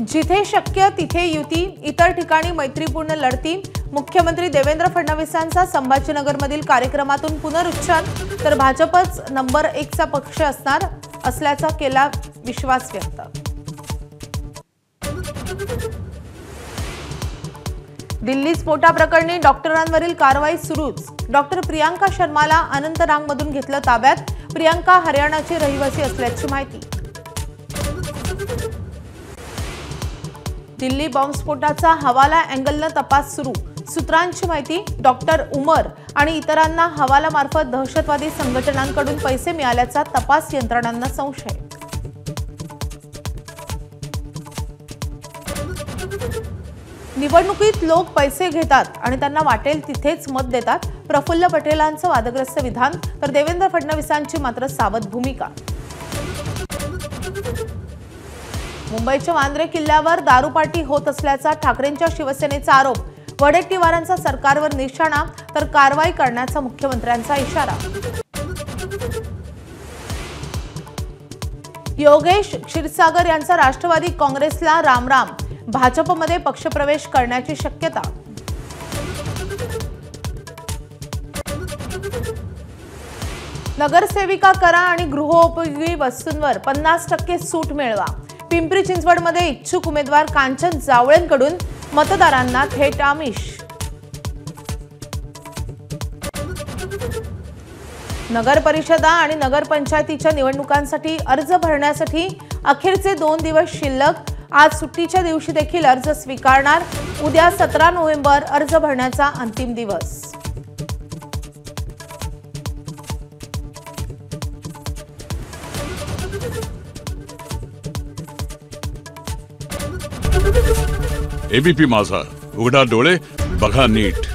जिथे शक्य तिथे युती, इतर ठिकाणी मैत्रीपूर्ण लढती। मुख्यमंत्री देवेंद्र फडणवीसांचा संभाजीनगरमधील कार्यक्रमातून पुनरुच्चार, तर भाजपच नंबर 1 चा पक्ष असल्याचा केला विश्वास व्यक्त। दिल्ली स्फोटाप्रकरणी डॉक्टरांवरील कारवाई सुरूच। डॉक्टर प्रियांका शर्माला अनंतनागमधून घेतलं ताब्यात। प्रियांका हरियाणाची रहिवासी असल्याची माहिती। दिल्ली बॉम्बस्फोटाचा हवाला अँगलनं तपास सुरू। सूत्रांची माहिती, डॉक्टर उमर आणि इतरांना हवालामार्फत दहशतवादी संघटनांकडून पैसे मिळाल्याचा तपास यंत्रणांना संशय। निवडणुकीत लोक पैसे घेतात आणि त्यांना वाटेल तिथेच मत देतात। प्रफुल्ल पटेलांचं वादग्रस्त विधान, तर देवेंद्र फडणवीसांची मात्र सावध भूमिका। मुंबईच्या वांद्रे किल्ल्यावर दारूपार्टी होत असल्याचा ठाकरेंच्या शिवसेनेचा आरोप। वडेट्टीवारांचा सरकारवर निशाणा, तर कारवाई करण्याचा मुख्यमंत्र्यांचा इशारा। योगेश क्षीरसागर यांचा राष्ट्रवादी काँग्रेसला रामराम। भाजपमध्ये पक्षप्रवेश करण्याची शक्यता। नगरसेविका करा आणि गृहोपयोगी वस्तूंवर 50% सूट मिळवा। पिंपरी चिंचवडमध्ये इच्छुक उमेदवार कांचन जावळेंकडून मतदारांना थेट आमिष। नगर परिषदा आणि नगरपंचायतीच्या निवडणुकांसाठी अर्ज भरण्यासाठी अखेरचे 2 दिवस शिल्लक। आज सुट्टीच्या दिवशी देखील अर्ज स्वीकारणार। उद्या 17 नोव्हेंबर अर्ज भरण्याचा अंतिम दिवस। एबीपी माझा, उघडा डोळे बघा नीट।